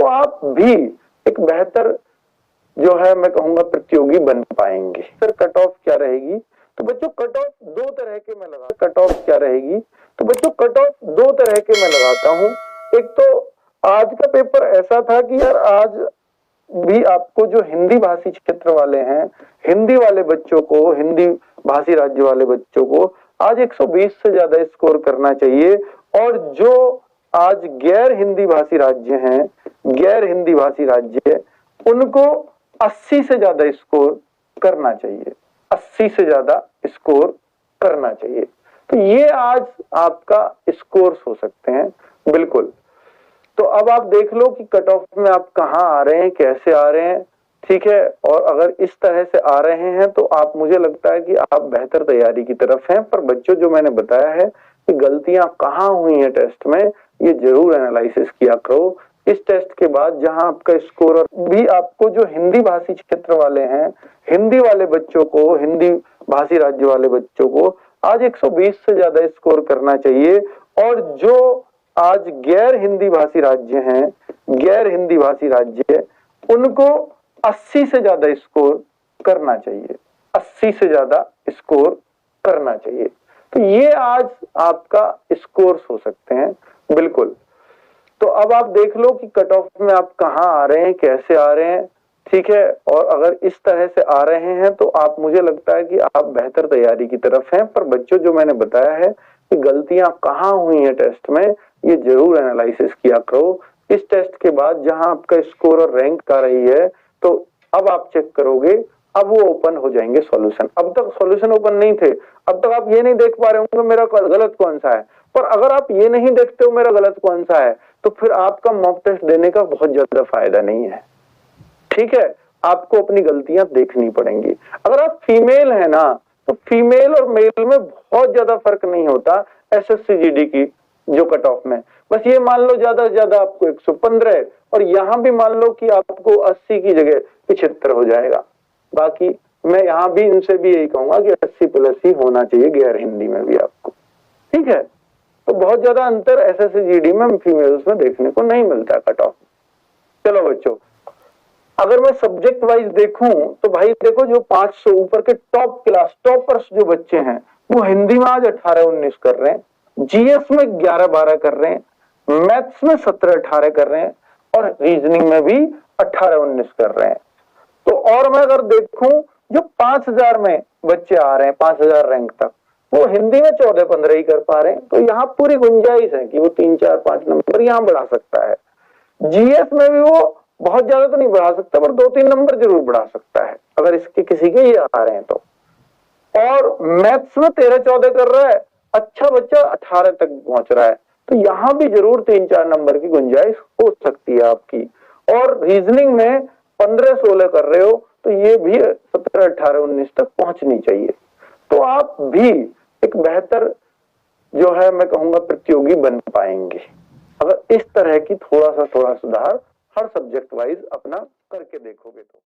आप भी एक बेहतर जो है मैं कहूंगा प्रतियोगी बन पाएंगे। सर कट ऑफ क्या रहेगी? तो बच्चों कट ऑफ दो तरह के मैं लगा कट ऑफ क्या रहेगी? तो बच्चों कट ऑफ दो तरह के मैं लगाता हूं। एक तो आज का पेपर ऐसा था कि यार आज भी आपको जो हिंदी भाषी क्षेत्र वाले हैं, हिंदी वाले बच्चों को, हिंदी भाषी राज्य वाले बच्चों को आज 120 से ज्यादा स्कोर करना चाहिए। और जो आज गैर हिंदी भाषी राज्य हैं, गैर हिंदी भाषी राज्य, उनको 80 से ज्यादा स्कोर करना चाहिए, 80 से ज्यादा स्कोर करना चाहिए। तो ये आज आपका स्कोर्स हो सकते हैं। बिल्कुल। तो अब आप देख लो कि कट ऑफ में आप कहाँ आ रहे हैं, कैसे आ रहे हैं, ठीक है। और अगर इस तरह से आ रहे हैं तो आप, मुझे लगता है कि आप बेहतर तैयारी की तरफ हैं। पर बच्चों जो मैंने बताया है कि गलतियां कहाँ हुई हैं टेस्ट में, ये जरूर एनालिसिस किया करो। इस टेस्ट के बाद जहां आपका स्कोर भी, आपको जो हिंदी भाषी क्षेत्र वाले हैं, हिंदी वाले बच्चों को, हिंदी भाषी राज्य वाले बच्चों को आज 120 से ज्यादा स्कोर करना चाहिए। और जो आज गैर हिंदी भाषी राज्य हैं, गैर हिंदी भाषी राज्य, उनको 80 से ज्यादा स्कोर करना चाहिए, 80 से ज्यादा स्कोर करना चाहिए। तो ये आज आपका स्कोर्स हो सकते हैं। बिल्कुल। तो अब आप देख लो कि कट ऑफ में आप कहाँ आ रहे हैं, कैसे आ रहे हैं, ठीक है। और अगर इस तरह से आ रहे हैं तो आप, मुझे लगता है कि आप बेहतर तैयारी की तरफ हैं। पर बच्चों जो मैंने बताया है कि गलतियां कहाँ हुई हैं टेस्ट में, ये जरूर एनालिसिस किया करो। इस टेस्ट के बाद जहां आपका स्कोर और रैंक आ रही है, तो अब आप चेक करोगे, अब वो ओपन हो जाएंगे सॉल्यूशन। अब तक सॉल्यूशन ओपन नहीं थे, अब तक आप ये नहीं देख पा रहे होंगे मेरा गलत कौन सा है। पर अगर आप ये नहीं देखते हो मेरा गलत कौन सा है, तो फिर आपका मॉक टेस्ट देने का बहुत ज्यादा फायदा नहीं है, ठीक है। आपको अपनी गलतियां देखनी पड़ेंगी। अगर आप फीमेल है ना, तो फीमेल और मेल में बहुत ज्यादा फर्क नहीं होता एसएससी जीडी की जो कट ऑफ में। बस ये मान लो ज्यादा से ज्यादा आपको 115, और यहां भी मान लो कि आपको 80 की जगह 75 हो जाएगा। बाकी मैं यहां भी इनसे भी यही कहूंगा कि 80+ ही होना चाहिए गैर हिंदी में भी आपको, ठीक है। तो बहुत ज्यादा अंतर एसएससी जीडी में फीमेल्स में देखने को नहीं मिलता कट ऑफ। चलो बच्चों, अगर मैं सब्जेक्ट वाइज देखूं तो भाई देखो, जो 500 ऊपर के टॉप क्लास टॉपर्स जो बच्चे हैं, वो हिंदी में आज 18-19 कर रहे हैं, जीएस में 11-12 कर रहे हैं, मैथ्स में 17-18 कर रहे हैं, और रीजनिंग में भी 18-19 कर रहे हैं। तो और मैं अगर देखूं, जो 5000 में बच्चे आ रहे हैं, 5000 रैंक तक, वो हिंदी में 14-15 ही कर पा रहे हैं। तो यहाँ पूरी गुंजाइश है कि वो 3-4-5 नंबर यहाँ बढ़ा सकता है। जीएस में भी वो बहुत ज्यादा तो नहीं बढ़ा सकता, पर 2-3 नंबर जरूर बढ़ा सकता है अगर इसके किसी के ये आ रहे हैं तो। और मैथ्स में 13-14 कर रहा है, अच्छा बच्चा 18 तक पहुंच रहा है, तो यहां भी जरूर 3-4 नंबर की गुंजाइश हो सकती है आपकी। और रीजनिंग में 15-16 कर रहे हो, तो ये भी 17-18-19 तक पहुंचनी चाहिए। तो आप भी एक बेहतर जो है मैं कहूंगा प्रतियोगी बन पाएंगे अगर इस तरह की थोड़ा सा सुधार हर सब्जेक्ट वाइज अपना करके देखोगे तो।